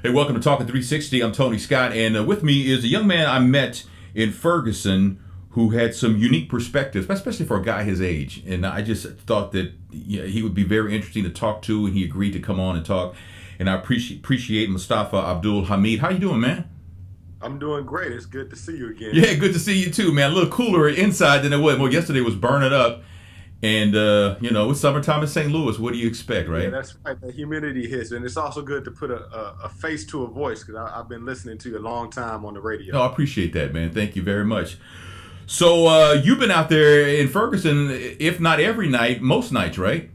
Hey, welcome to Talking 360. I'm Tony Scott, and with me is a young man I met in Ferguson who had some unique perspectives, especially for a guy his age. And I just thought that he would be very interesting to talk to, and he agreed to come on and talk. And I appreciate Mustafa Abdul Hamid. How you doing, man? I'm doing great. It's good to see you again. Yeah, good to see you too, man. A little cooler inside than it was. Well, yesterday was burning up. And, it's summertime in St. Louis. What do you expect, right? Yeah, that's right. The humidity hits, and it's also good to put a face to a voice because I've been listening to you a long time on the radio. No, I appreciate that, man. Thank you very much. So you've been out there in Ferguson, if not every night, most nights, right?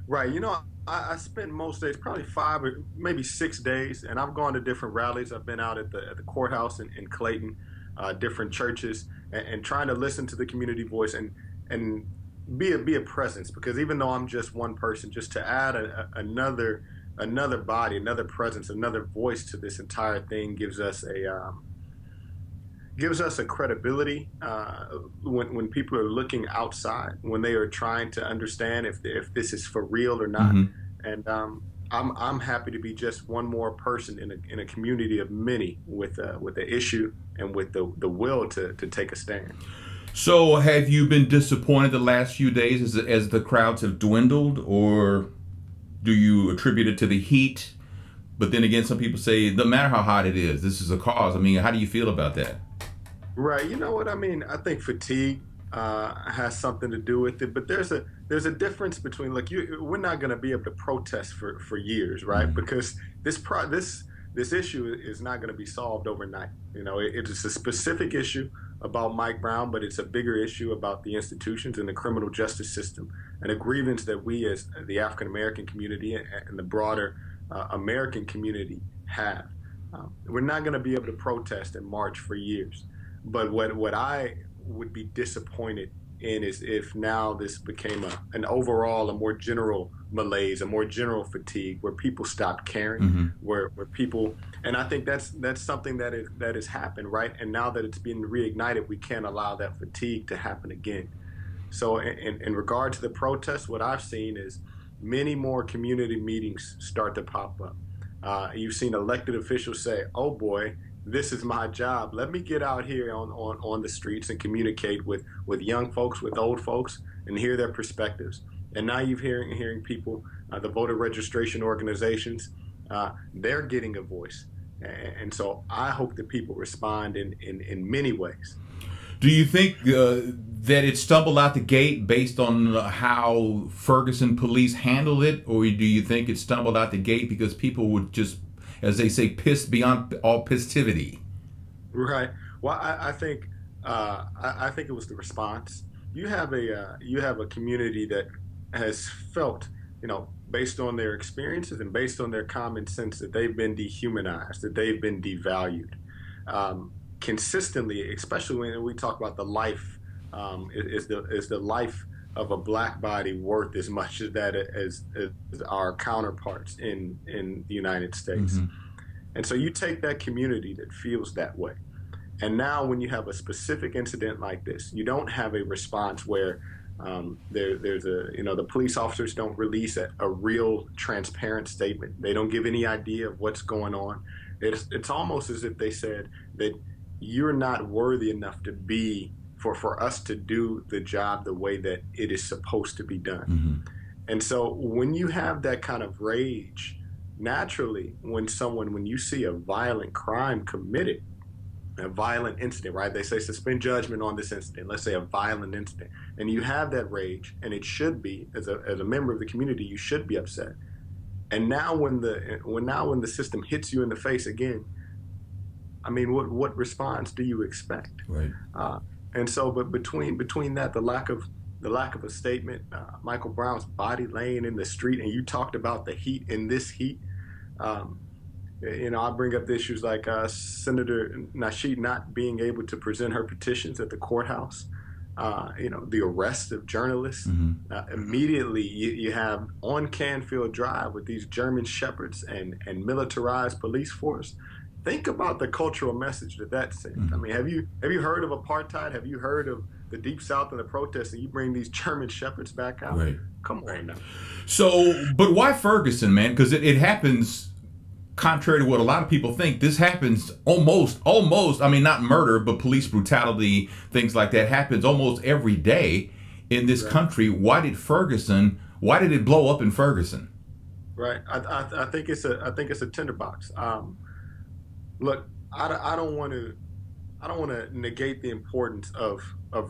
Right. I spent most days, probably 5 or maybe 6 days, and I've gone to different rallies. I've been out at the courthouse in Clayton, different churches, and trying to listen to the community voice and be a presence, because even though I'm just one person, just to add another body, another presence, another voice to this entire thing gives us a credibility when people are looking outside, when they are trying to understand if this is for real or not. And I'm happy to be just one more person in a community of many with the issue and with the will to take a stand. So have you been disappointed the last few days as the crowds have dwindled, or do you attribute it to the heat? But then again, some people say, no matter how hot it is, this is a cause. I mean, how do you feel about that? Right. You know what I mean? I think fatigue has something to do with it, but there's a difference between, like, we're not going to be able to protest for years, right? Because this issue is not going to be solved overnight. It's a specific issue about Mike Brown, but it's a bigger issue about the institutions and the criminal justice system, and a grievance that we as the African American community and the broader American community have. We're not going to be able to protest and march for years. But what I would be disappointed in is if now this became an overall, a more general malaise, a more general fatigue, where people stop caring, where people, and I think that's something that has happened, right? And now that it's being reignited, we can't allow that fatigue to happen again. So in regard to the protests, what I've seen is many more community meetings start to pop up. You've seen elected officials say, "Oh boy, this is my job. Let me get out here on the streets and communicate with young folks, with old folks, and hear their perspectives." And now you're hearing people, the voter registration organizations, they're getting a voice. And so I hope that people respond in many ways. Do you think that it stumbled out the gate based on how Ferguson police handled it, or do you think it stumbled out the gate because people would just, as they say, pissed beyond all pistivity? Right. Well, I think it was the response. You have a community that has felt, based on their experiences and based on their common sense, that they've been dehumanized, that they've been devalued consistently. Especially when we talk about the life, is the life of a black body worth as much as that as our counterparts in the United States? And so you take that community that feels that way, and now when you have a specific incident like this, you don't have a response where the police officers don't release a real transparent statement. They don't give any idea of what's going on. It's almost as if they said that you're not worthy enough to be for us to do the job the way that it is supposed to be done. And so when you have that kind of rage, naturally, when you see a violent crime committed, a violent incident, right? They say suspend judgment on this incident. Let's say a violent incident, and you have that rage, and it should be, as a member of the community, you should be upset. And now when the system hits you in the face again, I mean, what response do you expect? Right. And so, but between that, the lack of a statement, Michael Brown's body laying in the street, and you talked about the heat in this heat. I bring up the issues like Senator Nasheed not being able to present her petitions at the courthouse. The arrest of journalists. Immediately, you have on Canfield Drive with these German shepherds and militarized police force. Think about the cultural message that sends. I mean, have you heard of apartheid? Have you heard of the Deep South and the protests, and you bring these German shepherds back out? Right. Come on now. So, but why Ferguson, man? Because it happens contrary to what a lot of people think, this happens almost, I mean, not murder, but police brutality, things like that happens almost every day in this country. Why did it blow up in Ferguson? Right. I think it's a tinderbox. Look, I don't want to negate the importance of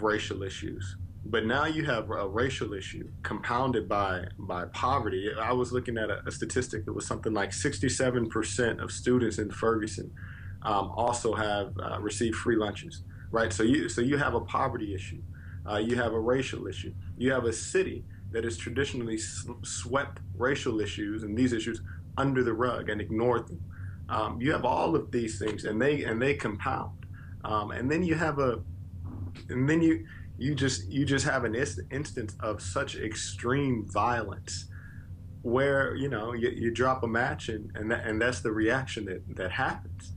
racial issues, but now you have a racial issue compounded by poverty. I was looking at a statistic that was something like 67% of students in Ferguson also have received free lunches. Right. So you have a poverty issue, you have a racial issue, you have a city that has traditionally swept racial issues and these issues under the rug and ignored them. You have all of these things, and they compound, and then you just have an instance of such extreme violence, where you drop a match and that's the reaction that happens.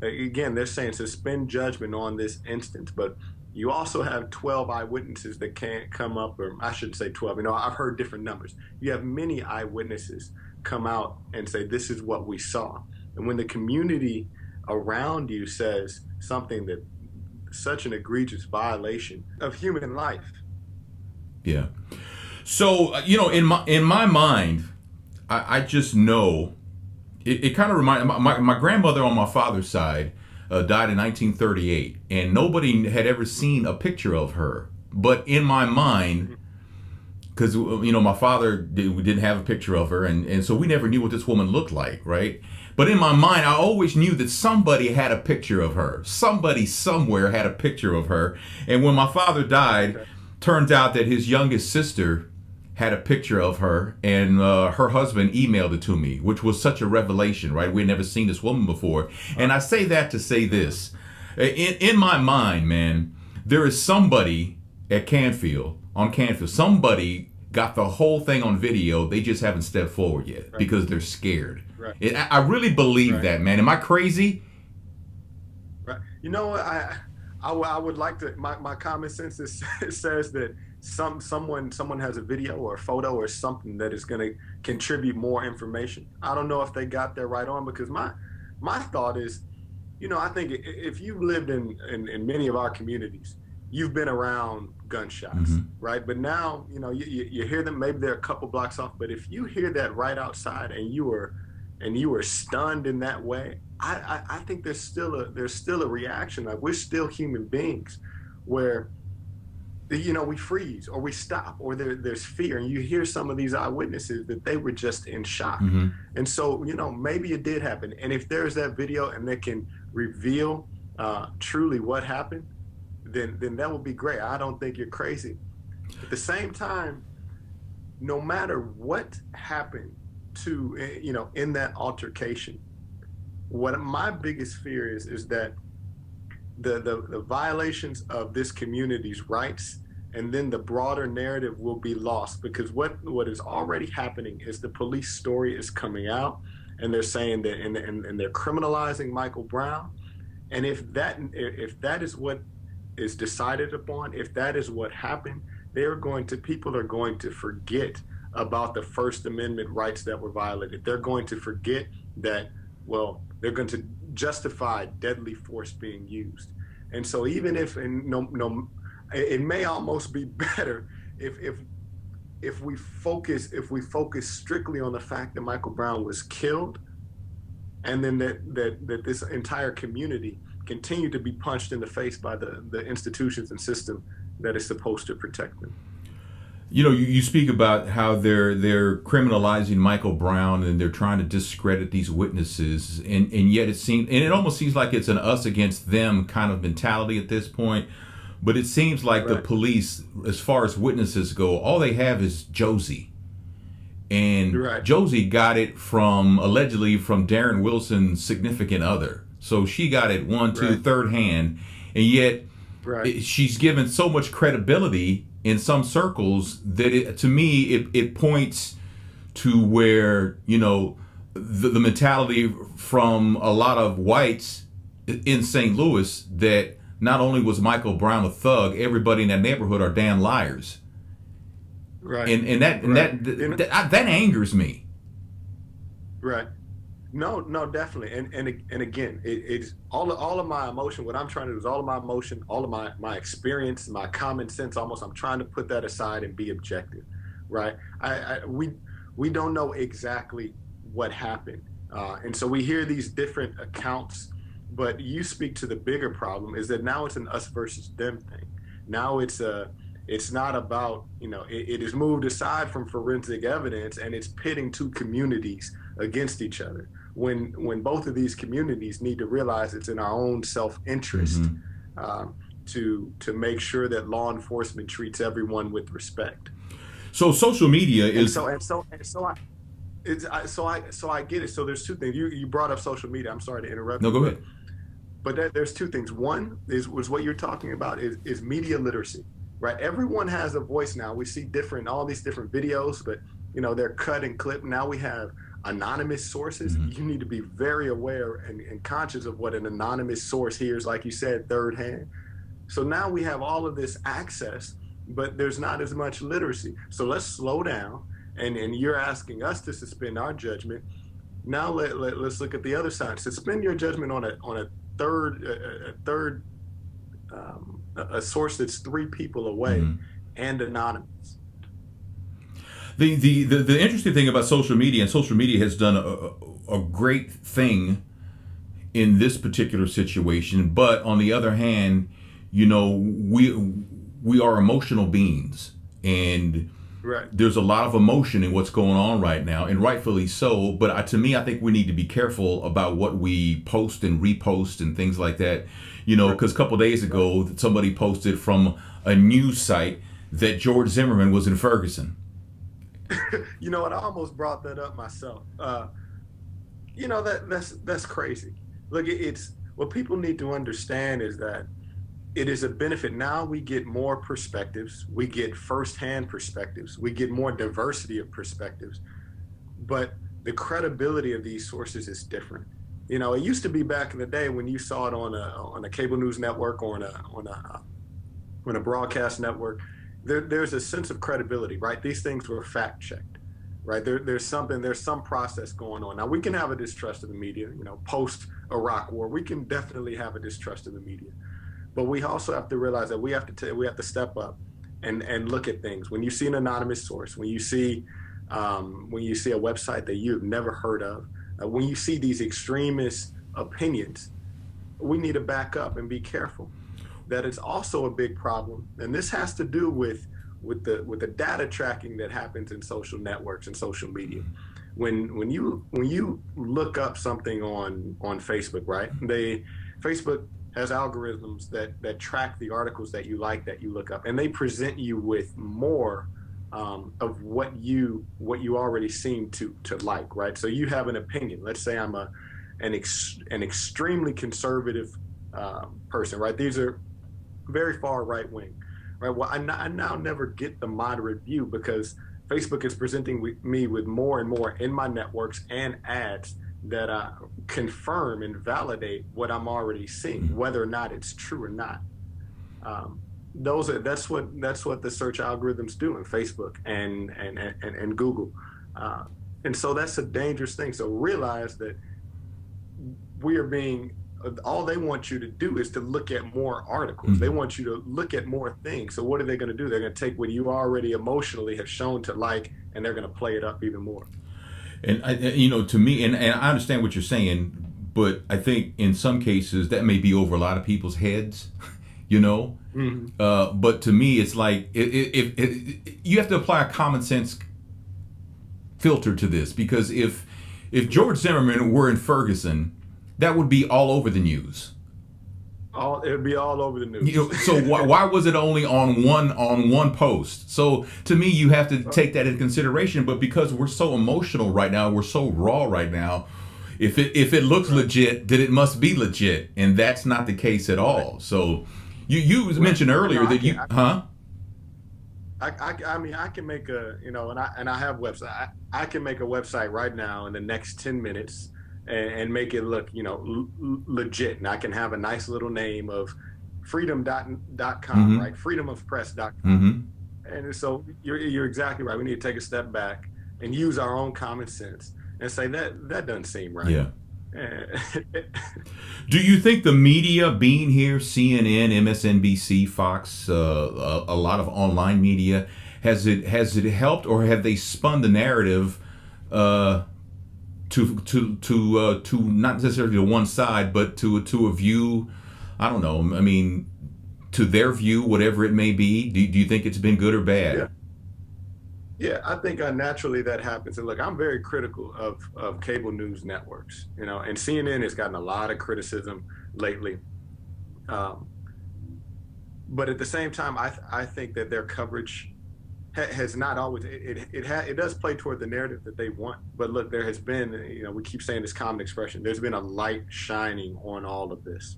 Again, they're saying suspend judgment on this instance, but you also have 12 eyewitnesses that can't come up, or I should say 12. I've heard different numbers. You have many eyewitnesses come out and say, this is what we saw. And when the community around you says something that such an egregious violation of human life. Yeah. So, in my mind, I just know, it kind of reminds, my grandmother on my father's side died in 1938, and nobody had ever seen a picture of her. But in my mind, because my father didn't have a picture of her, and so we never knew what this woman looked like, right? But in my mind, I always knew that somebody had a picture of her. Somebody somewhere had a picture of her. And when my father died, turns out that his youngest sister had a picture of her, and her husband emailed it to me, which was such a revelation, right? We had never seen this woman before. And I say that to say this. In my mind, man, there is somebody at Canfield, somebody got the whole thing on video. They just haven't stepped forward yet because they're scared. Right. I really believe that, man. Am I crazy? Right. I would like to, my common sense says that someone has a video or a photo or something that is going to contribute more information. I don't know if they got there right on, because my thought is, I think if you've lived in many of our communities, you've been around gunshots, right? But now, you hear them, maybe they're a couple blocks off, but if you hear that right outside and you were stunned in that way, I think there's still a reaction. Like, we're still human beings, where we freeze or we stop, or there's fear, and you hear some of these eyewitnesses that they were just in shock. And so maybe it did happen, and if there's that video and they can reveal truly what happened, then that would be great. I don't think you're crazy. At the same time, no matter what happened to in that altercation, what my biggest fear is that the violations of this community's rights and then the broader narrative will be lost, because what is already happening is the police story is coming out, and they're saying that and they're criminalizing Michael Brown, and if that is what is decided upon, if that is what happened, people are going to forget about the First Amendment rights that were violated. They're going to forget that, they're going to justify deadly force being used. And so even if, it may almost be better if we focus strictly on the fact that Michael Brown was killed, and then that this entire community continue to be punched in the face by the institutions and system that is supposed to protect them. You speak about how they're criminalizing Michael Brown, and they're trying to discredit these witnesses, and yet it almost seems like it's an us against them kind of mentality at this point. But it seems like the police, as far as witnesses go, all they have is Josie. And Josie got it allegedly from Darren Wilson's significant other. So she got it third hand, and yet she's given so much credibility in some circles that to me it points to where the mentality from a lot of whites in St. Louis that not only was Michael Brown a thug, everybody in that neighborhood are damn liars. Right. And that angers me. Right. No, definitely. And again, it's all of my emotion. What I'm trying to do is all of my emotion, all of my experience, my common sense. Almost, I'm trying to put that aside and be objective, right? We don't know exactly what happened, and so we hear these different accounts. But you speak to the bigger problem is that now it's an us versus them thing. Now it's not about, it is moved aside from forensic evidence, and it's pitting two communities against each other, when both of these communities need to realize it's in our own self-interest, to make sure that law enforcement treats everyone with respect. So social media And is so and so and so I it's so I get it. So there's two things. You brought up social media. I'm sorry to interrupt no, you, go ahead. but there's two things. One was what you're talking about is media literacy, right? Everyone has a voice now. We see all these different videos, but they're cut and clipped. Now we have anonymous sources. You need to be very aware and conscious of what an anonymous source hears, like you said, third hand. So now we have all of this access, but there's not as much literacy. So let's slow down. And you're asking us to suspend our judgment. Now let's look at the other side. Suspend your judgment on a third a source that's three people away and anonymous. The interesting thing about social media, and social media has done a great thing in this particular situation, but on the other hand, we are emotional beings, and right. There's a lot of emotion in what's going on right now, and rightfully so. But to me, I think we need to be careful about what we post and repost and things like that. Because a couple of days ago, somebody posted from a news site that George Zimmerman was in Ferguson. You know what? I almost brought that up myself. That's crazy. Look, it's what people need to understand is that it is a benefit. Now we get more perspectives. We get firsthand perspectives. We get more diversity of perspectives. But the credibility of these sources is different. It used to be back in the day when you saw it on a cable news network or on a broadcast network. There's a sense of credibility, right? These things were fact checked, right? There's some process going on. Now we can have a distrust of the media. Post Iraq War, we can definitely have a distrust of the media. But we also have to realize that we have to step up and look at things. When you see an anonymous source, when you see a website that you've never heard of, when you see these extremist opinions, we need to back up and be careful. That it's also a big problem, and this has to do with the data tracking that happens in social networks and social media. When you look up something on Facebook, right? Facebook has algorithms that track the articles that you like, that you look up, and they present you with more of what you already seem to like, right? So you have an opinion. Let's say I'm an extremely conservative person, right? These are very far right wing, right? Well, I now never get the moderate view because Facebook is presenting me with more and more in my networks and ads that confirm and validate what I'm already seeing, whether or not it's true or not. That's what the search algorithms do in Facebook and Google, and so that's a dangerous thing. So realize that all they want you to do is to look at more articles. They want you to look at more things. So what are they going to do? They're going to take what you already emotionally have shown to like, and they're going to play it up even more. And to me, and I understand what you're saying, but I think in some cases that may be over a lot of people's heads, But to me, it's like if you have to apply a common sense filter to this, because if George Zimmerman were in Ferguson, that would be all over the news. It would be all over the news. So why was it only on one post? So to me, you have to take that into consideration. But because we're so emotional right now, we're so raw right now, if it looks legit, then it must be legit, and that's not the case at all. So you mentioned earlier that you, huh? I mean, I can make and I have website. I can make a website right now in the next 10 minutes. And make it look, legit. And I can have a nice little name of freedom.com, right? freedomofpress.com. And so you're exactly right. We need to take a step back and use our own common sense and say that doesn't seem right. Yeah. Do you think the media being here, CNN, MSNBC, Fox, a lot of online media, has it helped, or have they spun the narrative uh, to not necessarily to one side, but to a view? I don't know. I mean, to their view, whatever it may be. Do you think it's been good or Yeah. bad? Yeah, I think naturally that happens. And look, I'm very critical of cable news networks, and CNN has gotten a lot of criticism lately. Um, but at the same time, I think that their coverage has not always it does play toward the narrative that they want. But look, there has been, we keep saying this common expression. There's been a light shining on all of this,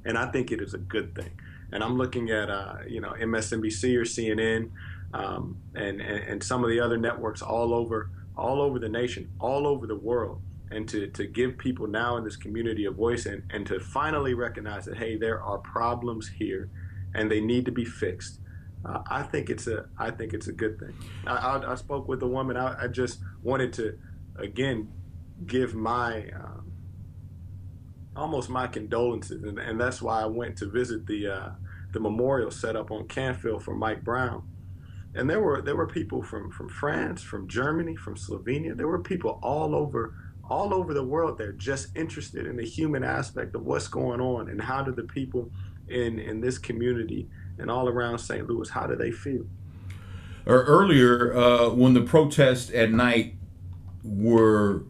and I think it is a good thing. And I'm looking at MSNBC or CNN, and some of the other networks all over the nation, all over the world, and to give people now in this community a voice, and to finally recognize that, hey, there are problems here, and they need to be fixed. I think it's a good thing. I spoke with a woman. I just wanted to again give my almost my condolences, and that's why I went to visit the memorial set up on Canfield for Mike Brown. And there were people from France, from Germany, from Slovenia. There were people all over the world there, just interested in the human aspect of what's going on, and how do the people in this community and all around St. Louis, how do they feel? Or earlier, when the protests at night were,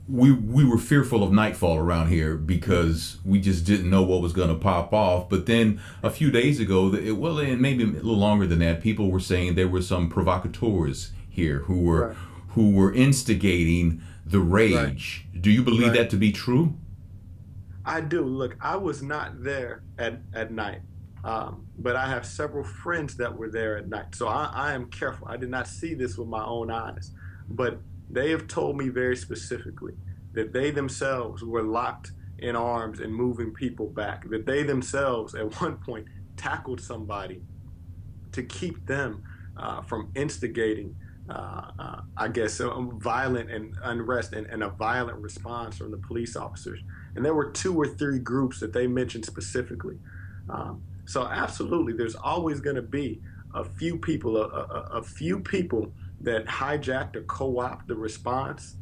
we were fearful of nightfall around here because we just didn't know what was going to pop off. But then a few days ago, and maybe a little longer than that, people were saying there were some provocateurs here Right. who were instigating the rage. Right. Do you believe Right. that to be true? I do. Look, I was not there at night, but I have several friends that were there at night. So I am careful. I did not see this with my own eyes, but they have told me very specifically that they themselves were locked in arms and moving people back, that they themselves at one point tackled somebody to keep them from instigating, I guess, violent and unrest, and a violent response from the police officers. And there were two or three groups that they mentioned specifically. So absolutely, there's always going to be a few people, a few people that hijacked or co-opt the response.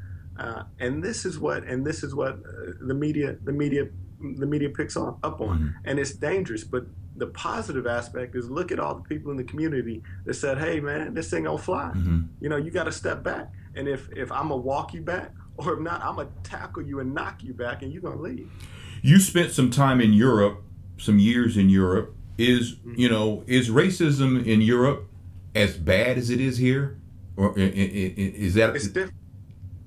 And this is what the media picks up on, Mm-hmm. and it's dangerous. But the positive aspect is, look at all the people in the community that said, "Hey, man, this ain't gonna fly. Mm-hmm. You got to step back. And if I'm gonna walk you back, or if not, I'm gonna tackle you and knock you back, and you're gonna leave." You spent some time in Europe, some years in Europe. Is racism in Europe as bad as it is here, or is that? It's different.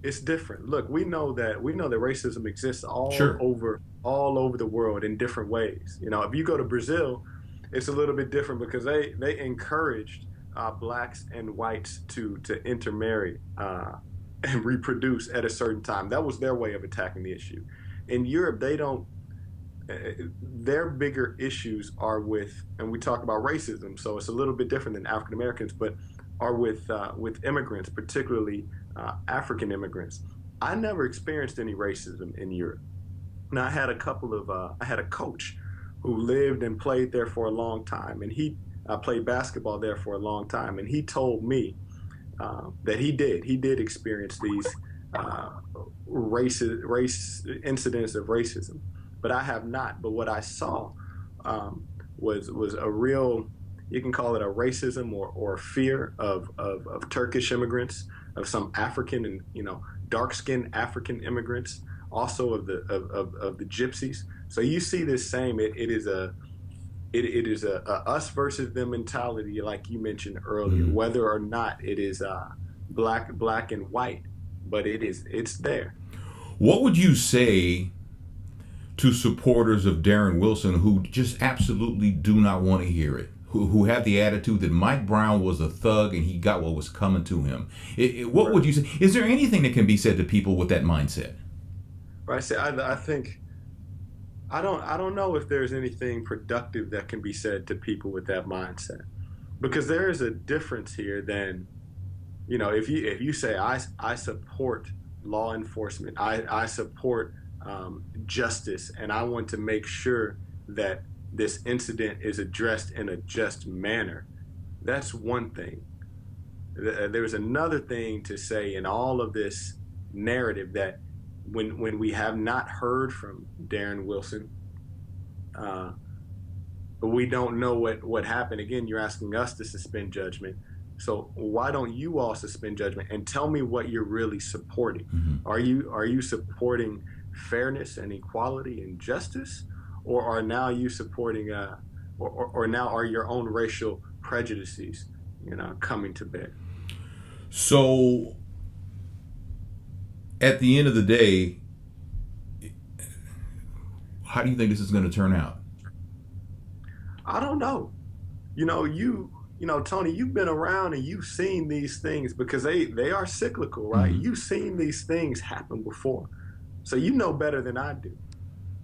It's different. Look, we know that racism exists Sure. all over the world in different ways. If you go to Brazil, it's a little bit different because they encouraged blacks and whites to intermarry and reproduce at a certain time. That was their way of attacking the issue. In Europe, they don't. Their bigger issues are with, and we talk about racism, so it's a little bit different than African Americans, but are with immigrants, particularly African immigrants. I never experienced any racism in Europe. Now, I had a coach who lived and played there for a long time, and he played basketball there for a long time, and he told me that he did experience these race incidents of racism, but I have not. But what I saw was a real, you can call it a racism or fear of Turkish immigrants, of some African and dark-skinned African immigrants, also of the gypsies. So you see this same. It is a us versus them mentality, like you mentioned earlier. Mm-hmm. Whether or not it is black and white, but it's there. What would you say to supporters of Darren Wilson who just absolutely do not want to hear it? Who have the attitude that Mike Brown was a thug and he got what was coming to him? What would you say? Is there anything that can be said to people with that mindset? Right. So I think I don't know if there's anything productive that can be said to people with that mindset, because there is a difference here than if you say I support law enforcement, I support justice, and I want to make sure that this incident is addressed in a just manner, that's one thing. There's another thing to say in all of this narrative that when we have not heard from Darren Wilson, we don't know what happened. Again, you're asking us to suspend judgment. So why don't you all suspend judgment and tell me what you're really supporting? Mm-hmm. Are you supporting fairness and equality and justice, or are now you supporting or now are your own racial prejudices coming to bear? So at the end of the day, how do you think this is going to turn out? I don't know. Tony, you've been around and you've seen these things because they are cyclical, right? Mm-hmm. You've seen these things happen before. So you know better than I do.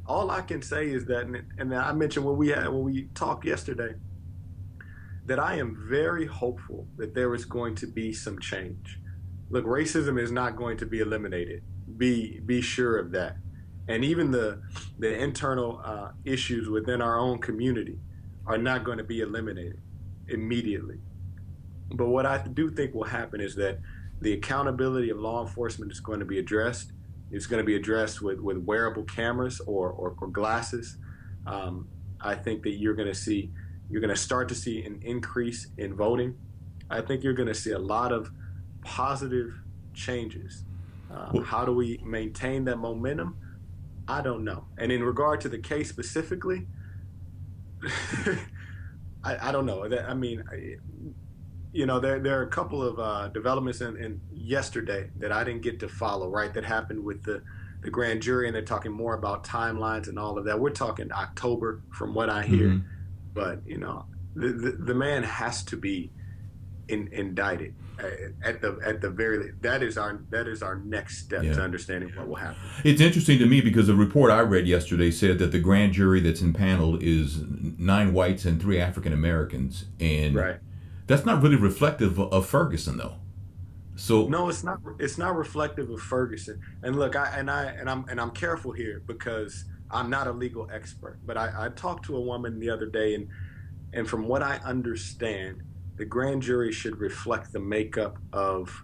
All I can say is that, and I mentioned when we talked yesterday, that I am very hopeful that there is going to be some change. Look, racism is not going to be eliminated. Be sure of that. And even the internal issues within our own community are not going to be eliminated immediately. But what I do think will happen is that the accountability of law enforcement is going to be addressed. It's going to be addressed with wearable cameras or glasses. I think that you're going to start to see an increase in voting. I think you're going to see a lot of positive changes. How do we maintain that momentum? I don't know. And in regard to the case specifically, I don't know. There are a couple of developments in yesterday that I didn't get to follow, right, that happened with the grand jury, and they're talking more about timelines and all of that. We're talking October from what I hear. Mm-hmm. But, the man has to be indicted at the very. That is our next step to understanding what will happen. It's interesting to me because the report I read yesterday said that the grand jury that's impaneled is 9 whites and 3 African Americans, and right. That's not really reflective of Ferguson, though. So no, it's not. It's not reflective of Ferguson. And look, I'm careful here because I'm not a legal expert. But I talked to a woman the other day, and from what I understand, the grand jury should reflect the makeup of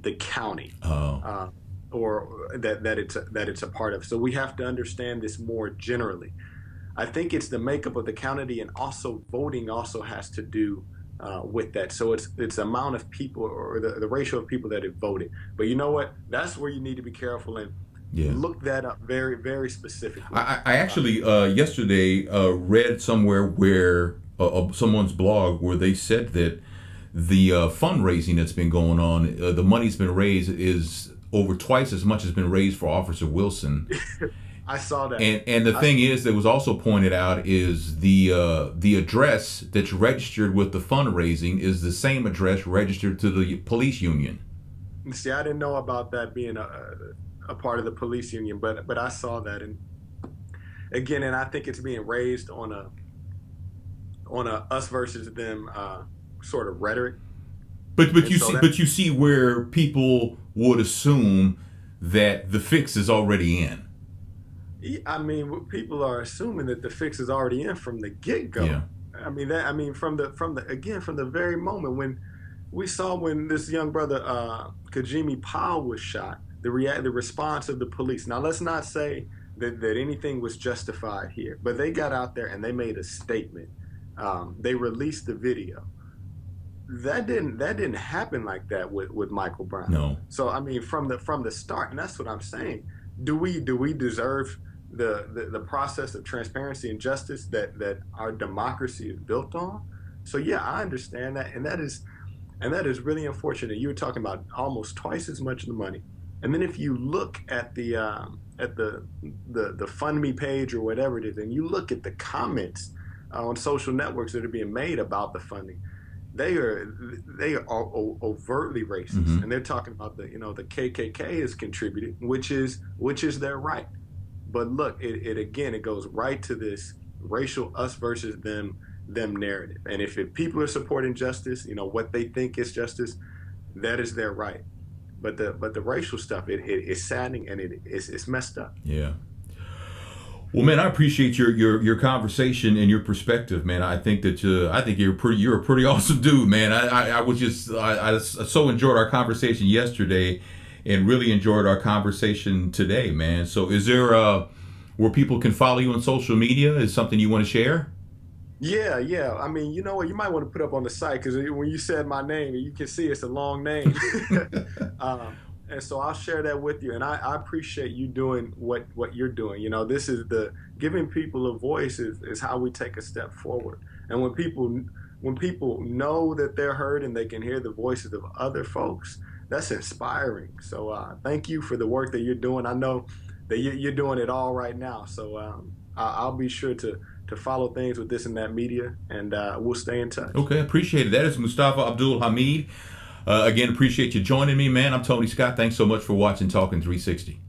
the county, or that it's a part of. So we have to understand this more generally. I think it's the makeup of the county, and also voting also has to do with that. So it's the amount of people or the ratio of people that have voted. But you know what? That's where you need to be careful and look that up very, very specifically. I actually yesterday read somewhere where someone's blog where they said that the fundraising that's been going on, the money's been raised is over twice as much has been raised for Officer Wilson. I saw that. And the thing is that was also pointed out is the address that's registered with the fundraising is the same address registered to the police union. See, I didn't know about that being a part of the police union, but I saw that, and again, and I think it's being raised on a us versus them sort of rhetoric. But you see where people would assume that the fix is already in. I mean, people are assuming that the fix is already in from the get-go. Yeah. From the very moment when this young brother Kajimi Powell was shot, the response of the police. Now, let's not say that anything was justified here, but they got out there and they made a statement. They released the video. That didn't happen like that with Michael Brown. No. So I mean, from the start, and that's what I'm saying. Do we deserve the process of transparency and justice that our democracy is built on? So yeah, I understand that, and that is really unfortunate. You were talking about almost twice as much of the money, and then if you look at the FundMe page or whatever it is, and you look at the comments on social networks that are being made about the funding, they are overtly racist, mm-hmm. and they're talking about the KKK has contributed, which is their right. But look, it goes right to this racial us versus them narrative. And if people are supporting justice, what they think is justice, that is their right. But the racial stuff, it's saddening, and it's messed up. Yeah. Well, man, I appreciate your conversation and your perspective, man. I think that you're a pretty awesome dude, man. I so enjoyed our conversation yesterday, and really enjoyed our conversation today, man. So, is there where people can follow you on social media? Is something you want to share? Yeah, yeah. I mean, you know what? You might want to put up on the site, because when you said my name, you can see it's a long name. And so I'll share that with you. And I appreciate you doing what you're doing. You know, this is the giving people a voice is how we take a step forward. And when people know that they're heard and they can hear the voices of other folks, that's inspiring. So thank you for the work that you're doing. I know that you're doing it all right now. So I'll be sure to follow things with This and That Media, and we'll stay in touch. Okay, appreciate it. That is Mustafa Abdul Hamid. Again, appreciate you joining me, man. I'm Tony Scott. Thanks so much for watching Talking 360.